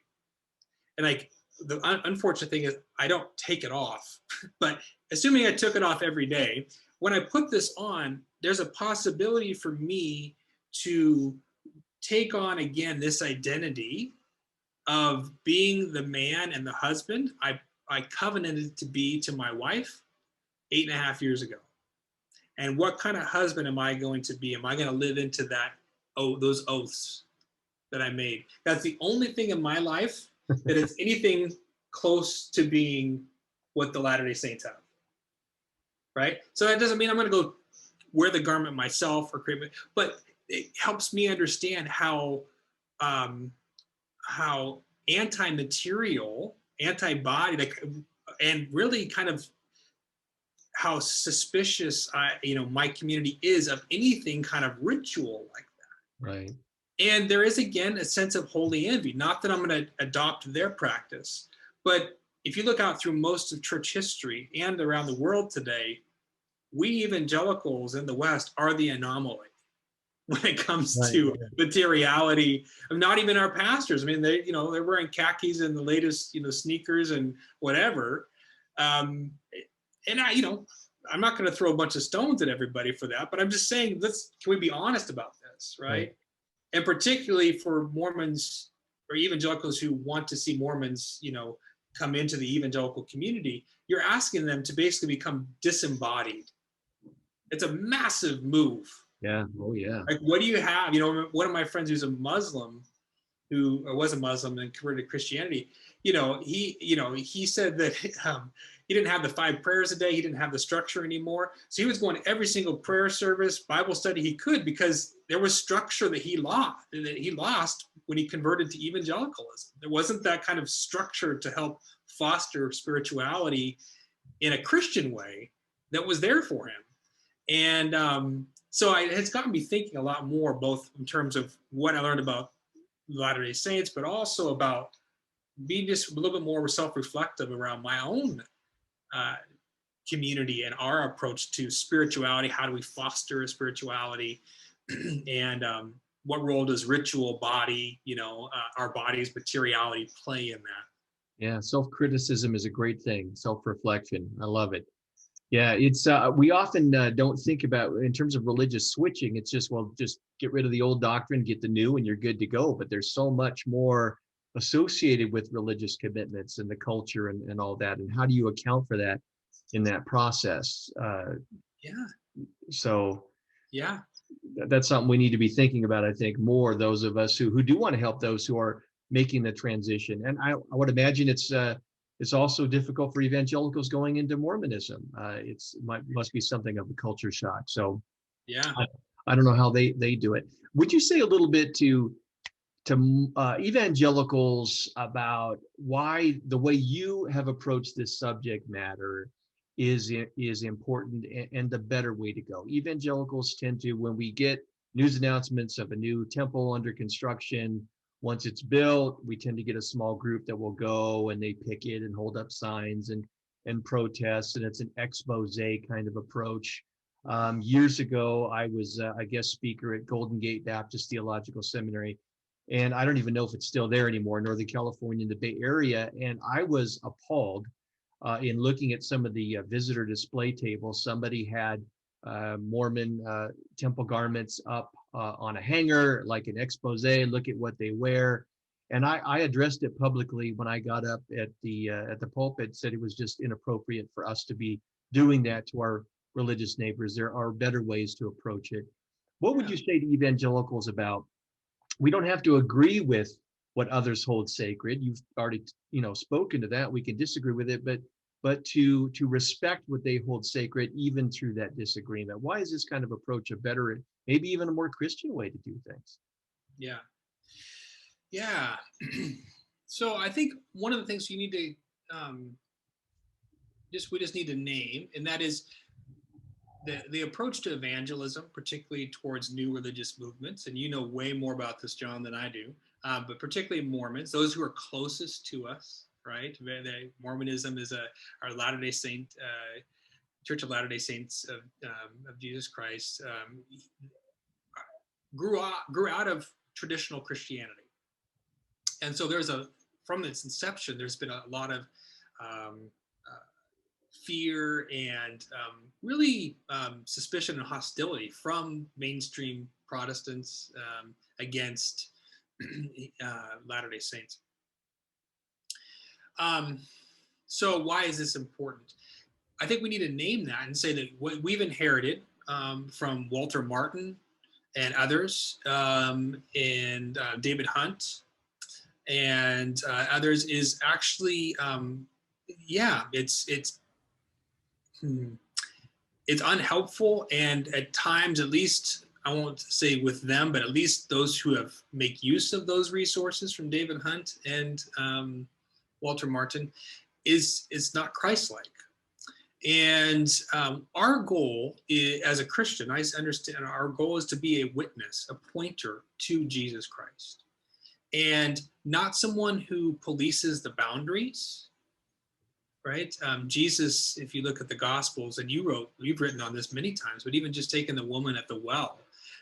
And like the unfortunate thing is I don't take it off, but assuming I took it off every day, when I put this on, there's a possibility for me to take on again this identity of being the man and the husband I covenanted to be to my wife 8.5 years ago. And what kind of husband am I going to be? Am I going to live into that, those oaths that I made? That's the only thing in my life that is anything close to being what the Latter-day Saints have, right? So that doesn't mean I'm going to go wear the garment myself or create, but it helps me understand how anti-material, anti-body, like, and really kind of how suspicious my community is of anything kind of ritual like that. Right. And there is, again, a sense of holy envy. Not that I'm going to adopt their practice, but if you look out through most of church history and around the world today, we evangelicals in the West are the anomaly when it comes to materiality. Not even our pastors. I mean, they're wearing khakis and the latest, sneakers and whatever. And I'm not going to throw a bunch of stones at everybody for that, but I'm just saying, can we be honest about this, right? And particularly for Mormons or evangelicals who want to see Mormons, come into the evangelical community, you're asking them to basically become disembodied. It's a massive move. Yeah. Oh, yeah. Like, what do you have? One of my friends who's a Muslim, who was a Muslim and converted to Christianity, he said that he didn't have the 5 prayers a day. He didn't have the structure anymore. So he was going to every single prayer service, Bible study he could, because there was structure that he lost when he converted to evangelicalism. There wasn't that kind of structure to help foster spirituality in a Christian way that was there for him. And so it's gotten me thinking a lot more, both in terms of what I learned about Latter-day Saints, but also about being just a little bit more self-reflective around my own community and our approach to spirituality. How do we foster a spirituality? And what role does ritual, body, our body's materiality play in that? Yeah, self-criticism is a great thing. Self-reflection. I love it. Yeah, it's we often don't think about in terms of religious switching. It's just, well, just get rid of the old doctrine, get the new, and you're good to go. But there's so much more associated with religious commitments and the culture and all that. And how do you account for that in that process? So that's something we need to be thinking about, I think, more, those of us who do want to help those who are making the transition. And I would imagine it's also difficult for evangelicals going into Mormonism. Must be something of a culture shock. So I don't know how they do it. Would you say a little bit to evangelicals about why the way you have approached this subject matter is important and the better way to go? Evangelicals tend to, when we get news announcements of a new temple under construction, once it's built, we tend to get a small group that will go and they picket and hold up signs and protest, and it's an expose kind of approach. Years ago, I was a guest speaker at Golden Gate Baptist Theological Seminary, and I don't even know if it's still there anymore, Northern California in the Bay Area, and I was appalled in looking at some of the visitor display tables. Somebody had Mormon temple garments up on a hanger, like an expose, look at what they wear. And I addressed it publicly when I got up at the pulpit, said it was just inappropriate for us to be doing that to our religious neighbors. There are better ways to approach it. What would you say to evangelicals about, we don't have to agree with what others hold sacred. You've already, spoken to that. We can disagree with it, but to respect what they hold sacred, even through that disagreement. Why is this kind of approach a better, maybe even a more Christian way to do things? Yeah. So I think one of the things you need to we just need to name, and that is the approach to evangelism, particularly towards new religious movements. And you know way more about this, John, than I do, but particularly Mormons, those who are closest to us, right? Mormonism is our Latter-day Saint, Church of Latter-day Saints of Jesus Christ. grew out of traditional Christianity. And so from its inception, there's been a lot of fear and really suspicion and hostility from mainstream Protestants against Latter-day Saints. So why is this important? I think we need to name that and say that what we've inherited from Walter Martin and others, and David Hunt and others, is actually, it's unhelpful, and at times, at least, I won't say with them, but at least those who make use of those resources from David Hunt and Walter Martin, is not Christ-like. And our goal as a Christian, I understand, our goal is to be a witness, a pointer to Jesus Christ, and not someone who polices the boundaries. Right? Jesus, if you look at the Gospels, and you've written on this many times, but even just taking the woman at the well,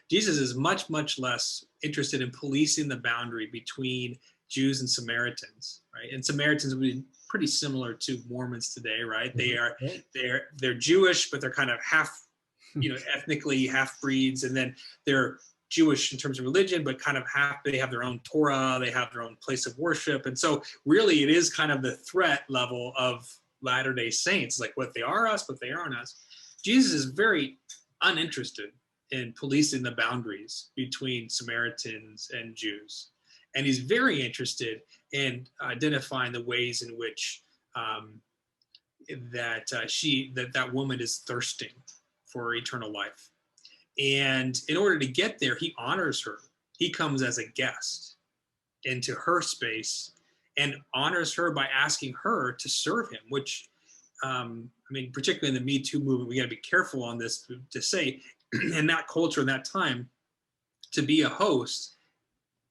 Jesus is much, much less interested in policing the boundary between Jews and Samaritans, right? And Samaritans would be pretty similar to Mormons today, right? They're Jewish, but they're kind of half, ethnically half breeds, and then they're Jewish in terms of religion, but kind of they have their own Torah, they have their own place of worship. And so really it is kind of the threat level of Latter-day Saints, like what they are us, but they aren't us. Jesus is very uninterested in policing the boundaries between Samaritans and Jews. And he's very interested in identifying the ways in which that woman is thirsting for eternal life. And in order to get there, he honors her. He comes as a guest into her space and honors her by asking her to serve him, which, particularly in the Me Too movement, we got to be careful on this to say, in that culture, in that time, to be a host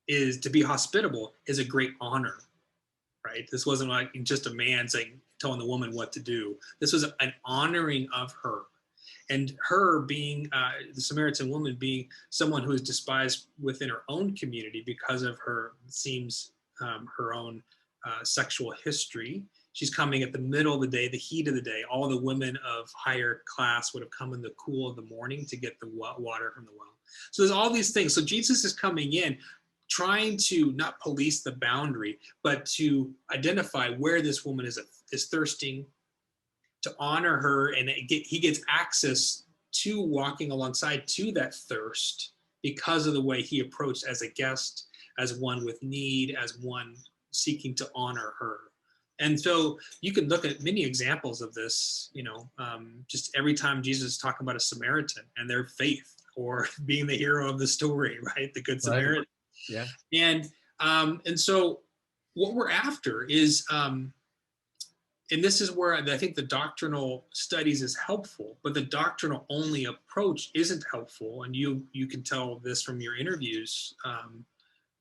to be hospitable is a great honor, right? This wasn't like just a man telling the woman what to do. This was an honoring of her. And her being, the Samaritan woman being someone who is despised within her own community because of her own sexual history. She's coming at the middle of the day, the heat of the day. All the women of higher class would have come in the cool of the morning to get the water from the well. So there's all these things. So Jesus is coming in, trying to not police the boundary, but to identify where this woman is thirsting, to honor her, and he gets access to walking alongside to that thirst because of the way he approached as a guest, as one with need, as one seeking to honor her. And so you can look at many examples of this, just every time Jesus is talking about a Samaritan and their faith, or being the hero of the story, right? The Good Samaritan. Right. Yeah. And so what we're after is, and this is where I think the doctrinal studies is helpful, but the doctrinal only approach isn't helpful. And you can tell this from your interviews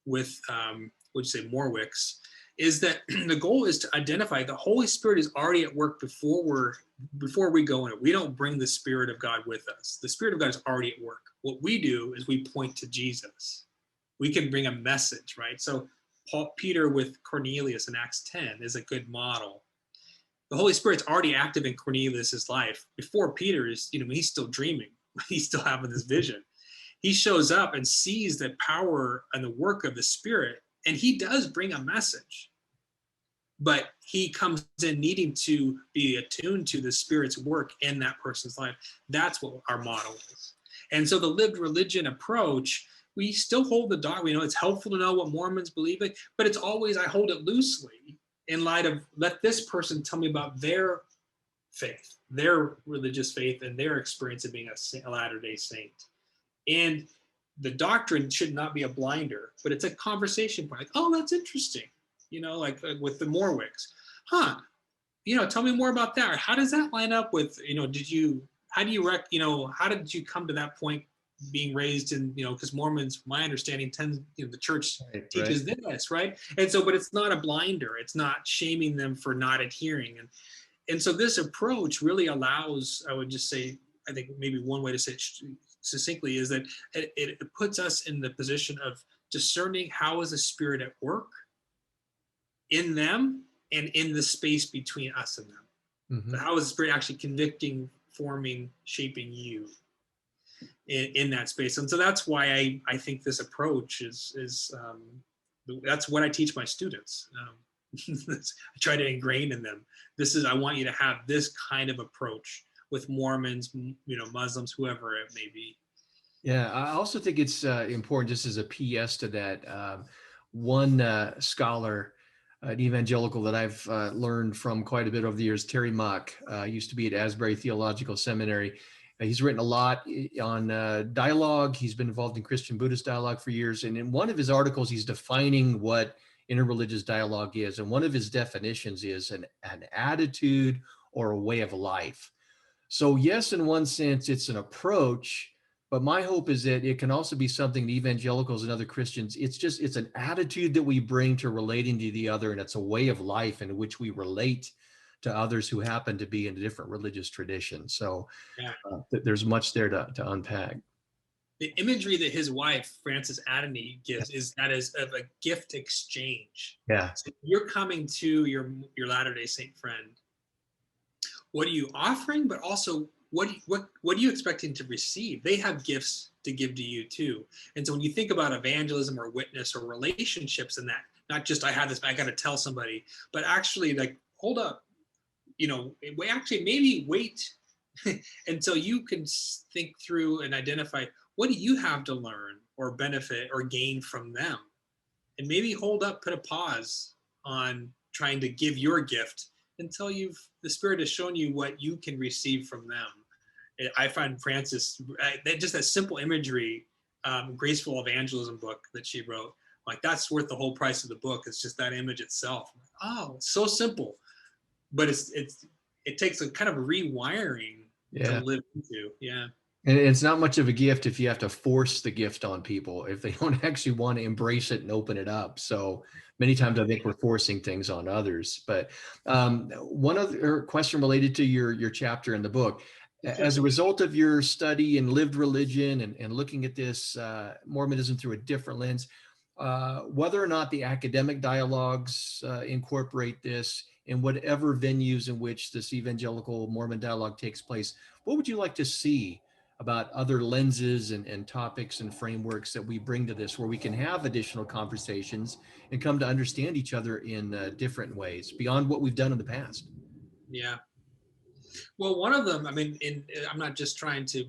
with, Morwicks, is that the goal is to identify the Holy Spirit is already at work before we go in it. We don't bring the Spirit of God with us. The Spirit of God is already at work. What we do is we point to Jesus. We can bring a message, right? So Peter with Cornelius in Acts 10 is a good model. The Holy Spirit's already active in Cornelius's life before Peter is, he's still dreaming. He's still having this vision. He shows up and sees the power and the work of the Spirit, and he does bring a message. But he comes in needing to be attuned to the Spirit's work in that person's life. That's what our model is. And so the lived religion approach, we still hold the dog. We know it's helpful to know what Mormons believe in, but it's always, I hold it loosely in light of, let this person tell me about their faith, their religious faith, and their experience of being a Latter-day Saint. And the doctrine should not be a blinder, but it's a conversation point. Like, oh, that's interesting. Like with the Morwicks. Tell me more about that. Or how does that line up with, how did you come to that point being raised in, because Mormons, my understanding, the church teaches this, right? And so, but it's not a blinder. It's not shaming them for not adhering. And so this approach really allows, I would just say, I think maybe one way to say it, succinctly is that it puts us in the position of discerning how is the Spirit at work in them and in the space between us and them. Mm-hmm. So how is the Spirit actually convicting, forming, shaping you in that space? And so that's why I think this approach is that's what I teach my students. I try to ingrain in them. I want you to have this kind of approach with Mormons, Muslims, whoever it may be. Yeah, I also think it's important, just as a PS to that. One scholar, an evangelical that I've learned from quite a bit over the years, Terry Mock, used to be at Asbury Theological Seminary. He's written a lot on dialogue. He's been involved in Christian Buddhist dialogue for years. And in one of his articles, he's defining what interreligious dialogue is. And one of his definitions is an attitude or a way of life. So yes, in one sense, it's an approach, but my hope is that it can also be something that evangelicals and other Christians, it's an attitude that we bring to relating to the other, and it's a way of life in which we relate to others who happen to be in a different religious tradition. So there's much there to unpack. The imagery that his wife, Frances Adney, gives is that is of a gift exchange. Yeah. So you're coming to your Latter-day Saint friend. What are you offering? But also, what are you expecting to receive? They have gifts to give to you too. And so when you think about evangelism or witness or relationships in that, not just I have this, I got to tell somebody, but actually like, hold up, maybe wait until you can think through and identify what do you have to learn or benefit or gain from them, and maybe hold up, put a pause on trying to give your gift until the Spirit has shown you what you can receive from them. I find Frances, just that simple imagery, Graceful Evangelism book that she wrote, like that's worth the whole price of the book. It's just that image itself. Oh, it's so simple, but it takes a kind of rewiring to live into. Yeah. And it's not much of a gift if you have to force the gift on people, if they don't actually want to embrace it and open it up. So many times I think we're forcing things on others. But one other question related to your chapter in the book, as a result of your study in lived religion and looking at this Mormonism through a different lens, whether or not the academic dialogues incorporate this in whatever venues in which this evangelical Mormon dialogue takes place, what would you like to see about other lenses and topics and frameworks that we bring to this, where we can have additional conversations and come to understand each other in different ways beyond what we've done in the past? Yeah. Well, one of them, I mean, I'm not just trying to,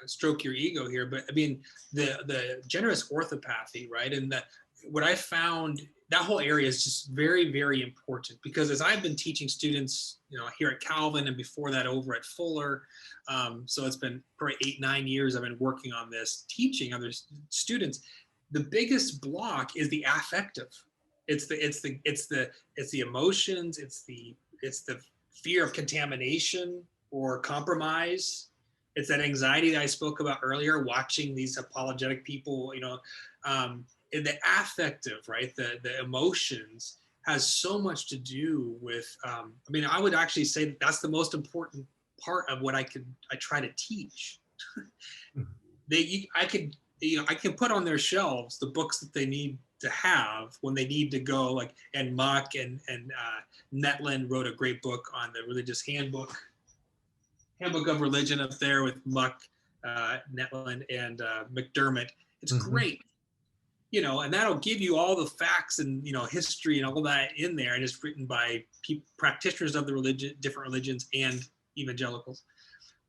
stroke your ego here, but I mean, the generous orthopathy, right? And what I found, that whole area is just very, very important, because as I've been teaching students, here at Calvin and before that over at Fuller, so it's been probably 8-9 years I've been working on this, teaching other students. The biggest block is the affective. It's the emotions. It's the fear of contamination or compromise. It's that anxiety that I spoke about earlier, watching these apologetic people, the affective, right? The emotions has so much to do with, I would actually say that's the most important part of what I try to teach. I can put on their shelves the books that they need to have when they need to go, and Muck and Netland wrote a great book on the religious handbook of religion up there with Muck, Netland, and McDermott. It's great, and that'll give you all the facts and history and all that in there, and it's written by practitioners of the different religions and evangelicals.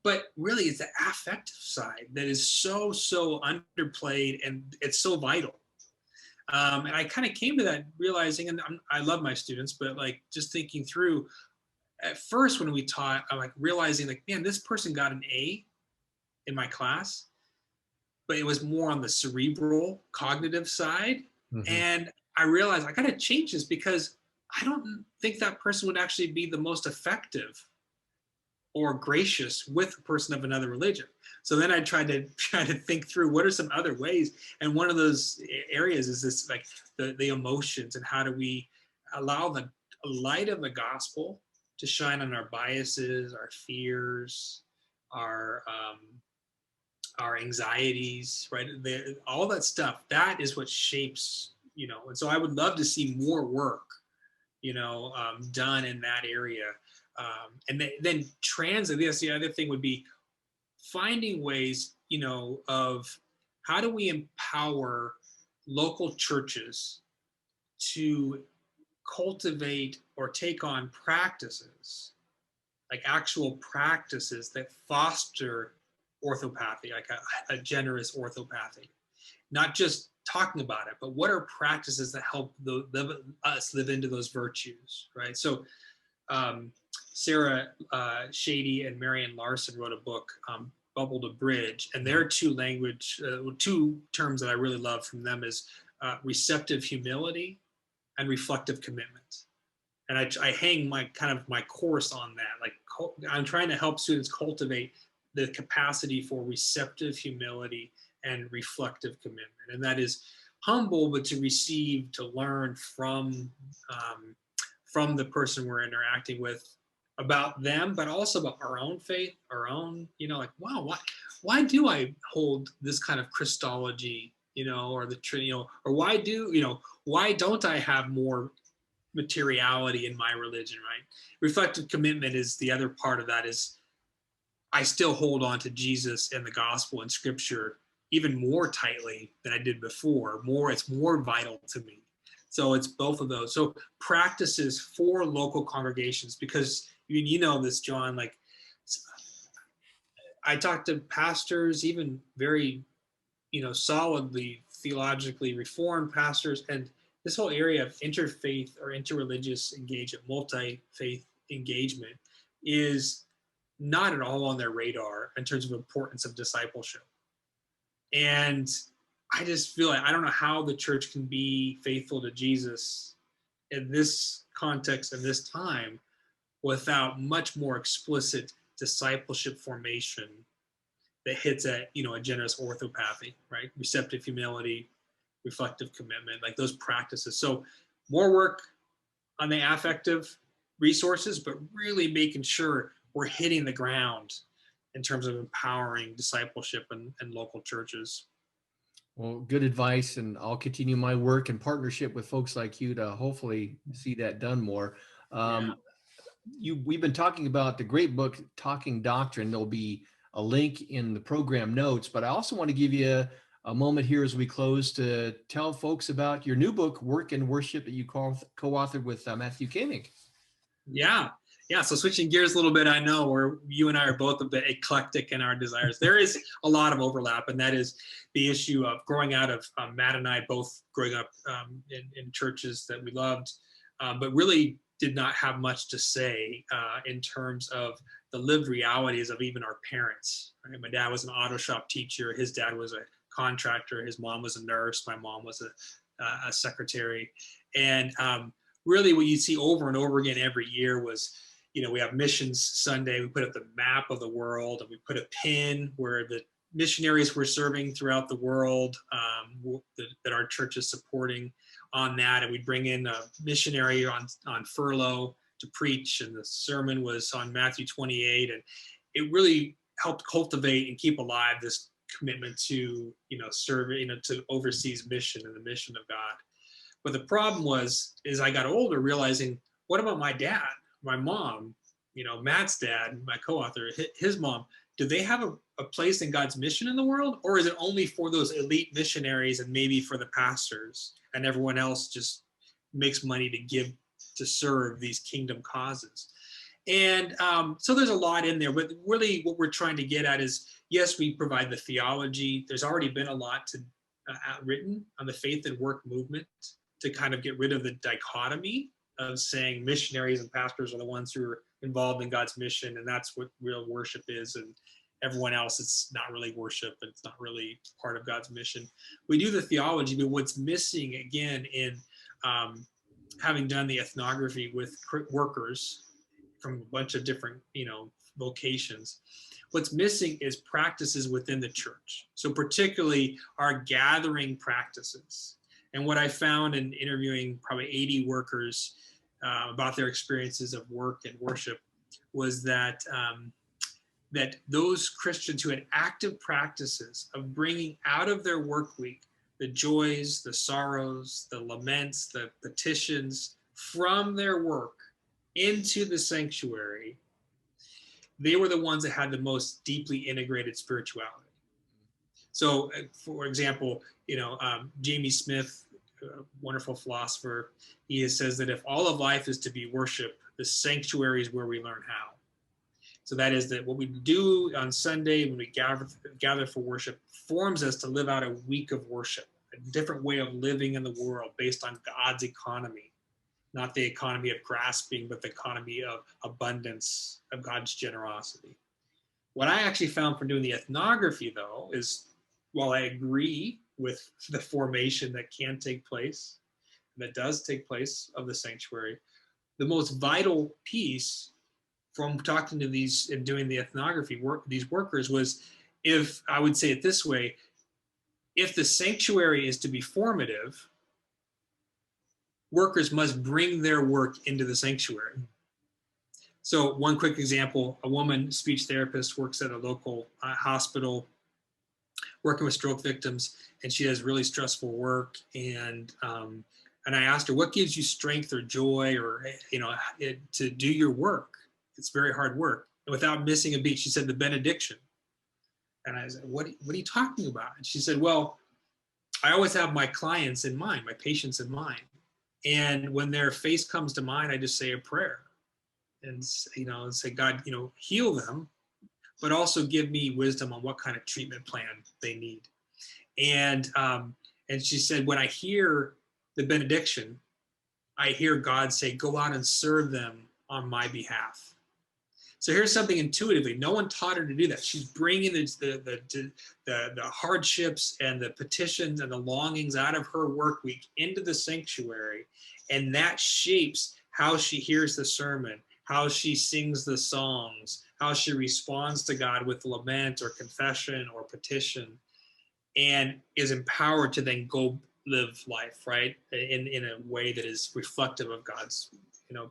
But really, it's the affective side that is so underplayed, and it's so vital. And I kind of came to that realizing, and I love my students, but just thinking through, at first when we taught, I'm realizing man, this person got an A in my class, but it was more on the cerebral cognitive side. And I realized I got to change this, because I don't think that person would actually be the most effective or gracious with a person of another religion. So then I tried to think through what are some other ways. And one of those areas is this, the emotions, and how do we allow the light of the gospel to shine on our biases, our fears, our our anxieties, right? All that stuff, that is what shapes, and so I would love to see more work, done in that area. And then the other thing would be finding ways, of how do we empower local churches to cultivate or take on practices, like actual practices that foster orthopathy, like a generous orthopathy, not just talking about it, but what are practices that help us live into those virtues, right? So Sarah Shady and Marian Larson wrote a book, Bubble to Bridge, and there are two terms that I really love from them is receptive humility and reflective commitment. And I hang my course on that. Like I'm trying to help students cultivate the capacity for receptive humility and reflective commitment. And that is humble, but to receive, to learn from the person we're interacting with about them, but also about our own faith, our own, like, wow, why do I hold this kind of Christology, or the Trinity, or why don't I have more materiality in my religion, right? Reflective commitment is the other part of that is I still hold on to Jesus and the gospel and scripture even more tightly than I did before. It's more vital to me. So it's both of those. So practices for local congregations, because you know this, John, like I talk to pastors, even very, solidly theologically reformed pastors, and this whole area of interfaith or interreligious engagement, multi-faith engagement is not at all on their radar in terms of importance of discipleship. And I just feel like I don't know how the church can be faithful to Jesus in this context and this time without much more explicit discipleship formation that hits at, a generous orthopathy, right? Receptive humility, reflective commitment, like those practices. So more work on the affective resources, but really making sure we're hitting the ground in terms of empowering discipleship and local churches. Well, good advice, and I'll continue my work in partnership with folks like you to hopefully see that done more. We've been talking about the great book, Talking Doctrine. There'll be a link in the program notes, but I also want to give you a moment here as we close to tell folks about your new book, Work and Worship, that you co-authored with Matthew Koenig. Yeah. So switching gears a little bit, I know where you and I are both a bit eclectic in our desires. There is a lot of overlap, and that is the issue of growing out of Matt and I both growing up in churches that we loved, but really did not have much to say in terms of the lived realities of even our parents. Right? My dad was an auto shop teacher. His dad was a contractor. His mom was a nurse. My mom was a secretary. And really what you see over and over again every year was, we have Missions Sunday. We put up the map of the world, and we put a pin where the missionaries we're serving throughout the world that our church is supporting on that. And we bring in a missionary on furlough to preach. And the sermon was on Matthew 28. And it really helped cultivate and keep alive this commitment to, serve, to overseas mission and the mission of God. But the problem was, as I got older, realizing, what about my dad, my mom, Matt's dad, my co-author, his mom, do they have a place in God's mission in the world? Or is it only for those elite missionaries and maybe for the pastors, and everyone else just makes money to serve these kingdom causes? And so there's a lot in there, but really what we're trying to get at is, yes, we provide the theology. There's already been a lot written on the faith and work movement to kind of get rid of the dichotomy of saying missionaries and pastors are the ones who are involved in God's mission, and that's what real worship is, and everyone else, it's not really worship, and it's not really part of God's mission. We do the theology, but what's missing, again, in having done the ethnography with workers from a bunch of different, vocations, what's missing is practices within the church. So particularly our gathering practices. And what I found in interviewing probably 80 workers about their experiences of work and worship was that that those Christians who had active practices of bringing out of their work week the joys, the sorrows, the laments, the petitions from their work into the sanctuary, they were the ones that had the most deeply integrated spirituality. So, for example, Jamie Smith, a wonderful philosopher, he says that if all of life is to be worship, the sanctuary is where we learn how. So that is that what we do on Sunday when we gather for worship forms us to live out a week of worship, a different way of living in the world based on God's economy, not the economy of grasping, but the economy of abundance, of God's generosity. What I actually found from doing the ethnography, though, is while I agree with the formation that can take place, that does take place of the sanctuary, the most vital piece from talking to these and doing the ethnography work, these workers, was, if I would say it this way, if the sanctuary is to be formative, workers must bring their work into the sanctuary. So one quick example, a woman speech therapist works at a local hospital working with stroke victims, and she has really stressful work. And I asked her, what gives you strength or joy or, to do your work? It's very hard work. And without missing a beat, she said, the benediction. And I said, what are you talking about? And she said, well, I always have my clients in mind, my patients in mind. And when their face comes to mind, I just say a prayer and, say, God, heal them, but also give me wisdom on what kind of treatment plan they need. And she said, when I hear the benediction, I hear God say, go out and serve them on my behalf. So here's something intuitively. No one taught her to do that. She's bringing the hardships and the petitions and the longings out of her work week into the sanctuary, and that shapes how she hears the sermon, how she sings the songs, how she responds to God with lament or confession or petition, and is empowered to then go live life, right, in a way that is reflective of God's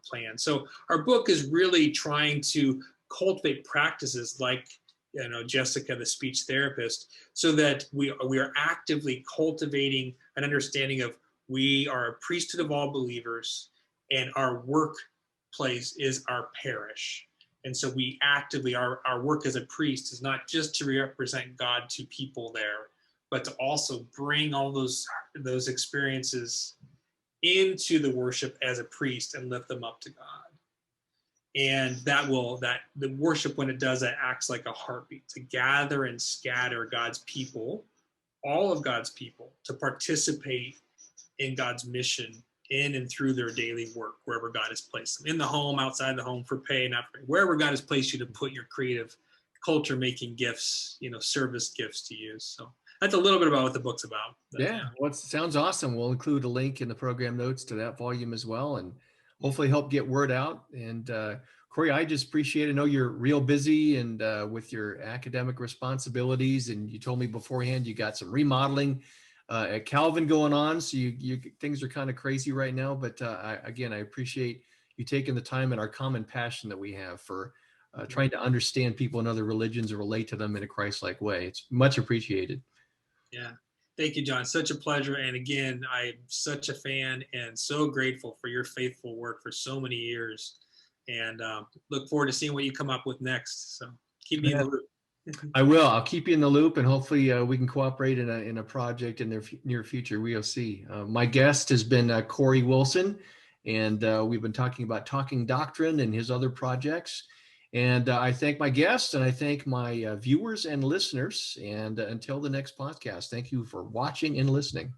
plan. So our book is really trying to cultivate practices like Jessica, the speech therapist, so that we are actively cultivating an understanding of we are a priesthood of all believers, and our workplace is our parish. And so we actively, our work as a priest is not just to represent God to people there, but to also bring all those experiences into the worship as a priest and lift them up to God. And the worship, when it does that, acts like a heartbeat to gather and scatter God's people, all of God's people, to participate in God's mission in and through their daily work, wherever God has placed them, in the home, outside the home, for pay, not for pay, wherever God has placed you to put your creative culture-making gifts, service gifts to use. So that's a little bit about what the book's about. Yeah, well, it sounds awesome. We'll include a link in the program notes to that volume as well, and hopefully help get word out. And Cory, I just appreciate it. I know you're real busy and with your academic responsibilities, and you told me beforehand you got some remodeling at Calvin going on, so you things are kind of crazy right now. But I appreciate you taking the time and our common passion that we have for trying to understand people in other religions and relate to them in a Christ-like way. It's much appreciated. Yeah. Thank you, John. Such a pleasure. And again, I'm such a fan and so grateful for your faithful work for so many years, and look forward to seeing what you come up with next. So keep me in the loop. I will. I'll keep you in the loop, and hopefully we can cooperate in a project in the near future. We'll see. My guest has been Cory Willson, and we've been talking about Talking Doctrine and his other projects. And I thank my guests, and I thank my viewers and listeners. And until the next podcast, thank you for watching and listening.